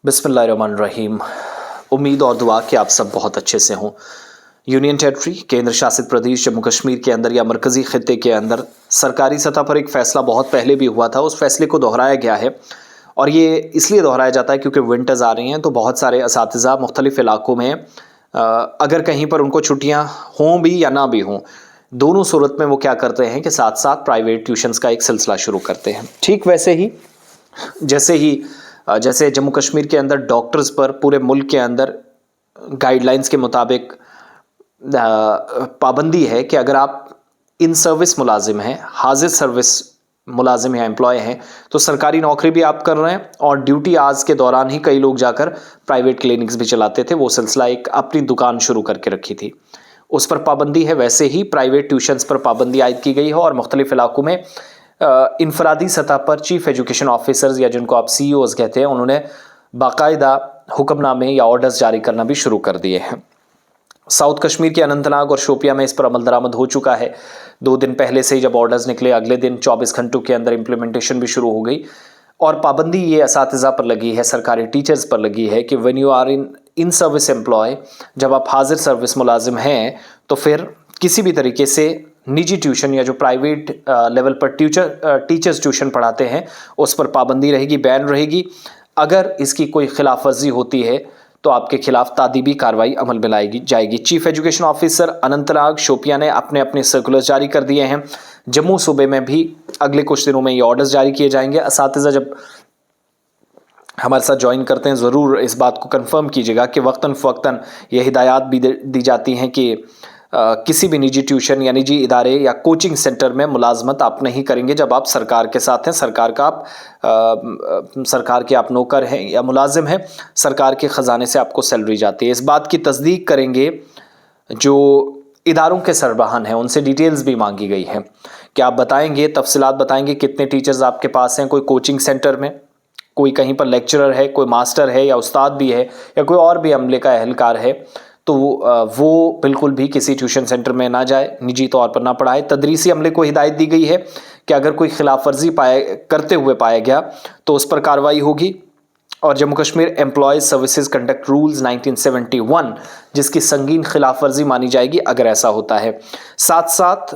बिस्मिल्लाहिर्रहमानिर्रहीम। उम्मीद और दुआ कि आप सब बहुत अच्छे से हों। यूनियन टेरिटरी केंद्र शासित प्रदेश जम्मू कश्मीर के अंदर या मरकज़ी ख़ित्ते के अंदर सरकारी सतह पर एक फ़ैसला बहुत पहले भी हुआ था। उस फैसले को दोहराया गया है और ये इसलिए दोहराया जाता है क्योंकि विंटर्स आ रही हैं, तो बहुत सारे असातिज़ा मुख्तलिफ़ इलाक़ों में अगर कहीं पर उनको छुट्टियाँ हों भी या ना भी हों, दोनों सूरत में वो क्या करते हैं कि साथ साथ प्राइवेट ट्यूशन्स का एक सिलसिला शुरू करते हैं। ठीक वैसे ही जैसे जम्मू कश्मीर के अंदर डॉक्टर्स पर पूरे मुल्क के अंदर गाइडलाइंस के मुताबिक पाबंदी है कि अगर आप इन सर्विस मुलाजिम हैं, हाजिर सर्विस मुलाजिम या एम्प्लॉय हैं, तो सरकारी नौकरी भी आप कर रहे हैं और ड्यूटी आज के दौरान ही कई लोग जाकर प्राइवेट क्लिनिक्स भी चलाते थे। वो सिलसिला एक अपनी दुकान शुरू करके रखी थी, उस पर पाबंदी है। वैसे ही प्राइवेट ट्यूशन्स पर पाबंदी आयद की गई है और मुख्तलिफ इलाकों में इनफरादी सतह पर चीफ एजुकेशन ऑफिसर्स या जिनको आप CEOs कहते हैं, उन्होंने बाकायदा हुक्मनामे या ऑर्डर्स जारी करना भी शुरू कर दिए हैं। साउथ कश्मीर के अनंतनाग और शोपिया में इस पर अमल दरामद हो चुका है। 2 दिन पहले से ही जब ऑर्डर्स निकले, अगले दिन 24 घंटों के अंदर इम्प्लीमेंटेशन भी शुरू हो गई और पाबंदी ये असातिज़ा पर लगी है, सरकारी टीचर्स पर लगी है कि when you are in service employ, जब आप हाजिर सर्विस मुलाजिम हैं, तो फिर किसी भी तरीके से निजी ट्यूशन या जो प्राइवेट लेवल पर टीचर्स ट्यूशन पढ़ाते हैं उस पर पाबंदी रहेगी, बैन रहेगी। अगर इसकी कोई खिलाफ वर्जी होती है तो आपके खिलाफ तादीबी कार्रवाई अमल में लाई जाएगी। Chief education officer Anantnag Shopian ने अपने अपने सर्कुलर जारी कर दिए हैं। जम्मू सूबे में भी अगले कुछ दिनों में ये ऑर्डर्स जारी किए जाएंगे। असातिज़ा जब हमारे साथ ज्वाइन करते हैं, ज़रूर इस बात को कंफर्म कीजिएगा कि वक्तन फ़वक्तन ये हिदायत भी दी जाती हैं कि किसी भी निजी ट्यूशन या निजी इदारे या कोचिंग सेंटर में मुलाजमत आप नहीं करेंगे जब आप सरकार के साथ हैं, सरकार के आप नौकर हैं या मुलाजिम हैं, सरकार के ख़जाने से आपको सैलरी जाती है। इस बात की तस्दीक करेंगे जो इदारों के सरबराहान हैं, उनसे डिटेल्स भी मांगी गई है कि आप बताएंगे, तफसीलात बताएंगे कितने टीचर्स आपके पास हैं, कोई कोचिंग सेंटर में, कोई कहीं पर लेक्चरर है, कोई मास्टर है या उस्ताद भी है या कोई और भी अमले का एहलकार है, तो वो बिल्कुल भी किसी ट्यूशन सेंटर में ना जाए, निजी तौर पर ना पढ़ाए। तदरीसी अमले को हिदायत दी गई है कि अगर कोई खिलाफ वर्जी करते हुए पाया गया तो उस पर कार्रवाई होगी। और Jammu Kashmir employees services conduct rules 1971 जिसकी संगीन खिलाफ वर्जी मानी जाएगी अगर ऐसा होता है। साथ साथ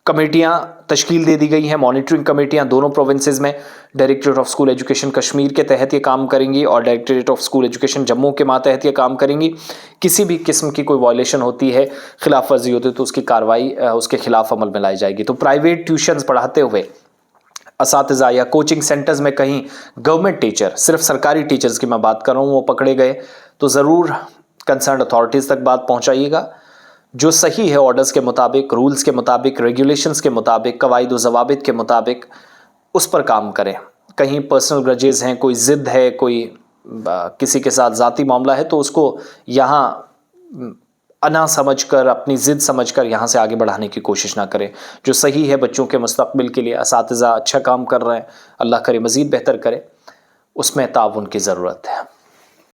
कमेटियां तश्कील दे दी गई हैं, मॉनिटरिंग कमेटियां दोनों प्रोविंसेस में। Directorate of school education Kashmir के तहत ये काम करेंगी और directorate of school education Jammu के मातहत ये काम करेंगी। किसी भी किस्म की कोई वायलेशन होती है, खिलाफ वर्जी होती है, तो उसकी कार्रवाई उसके खिलाफ अमल में लाई जाएगी। तो प्राइवेट ट्यूशन्स पढ़ाते हुए असातिज़ा या कोचिंग सेंटर्स में कहीं गवर्नमेंट टीचर, सिर्फ सरकारी टीचर्स की मैं बात कर रहा हूँ, वो पकड़े गए तो ज़रूर कंसर्न अथॉरिटीज़ तक बात पहुँचाइएगा। जो सही है ऑर्डर्स के मुताबिक, रूल्स के मुताबिक, रेगुलेशंस के मुताबिक, कवायद व ज़वाबित के मुताबिक उस पर काम करें। कहीं पर्सनल ग्रजेस हैं, कोई ज़िद है, कोई किसी के साथ ज़ाती मामला है, तो उसको यहाँ अना समझकर, अपनी ज़िद समझकर यहाँ से आगे बढ़ाने की कोशिश ना करें। जो सही है बच्चों के मुस्तक़बिल के लिए, असातिज़ा अच्छा काम कर रहे हैं, अल्लाह करे मज़ीद बेहतर करे, उसमें ताउन की ज़रूरत है।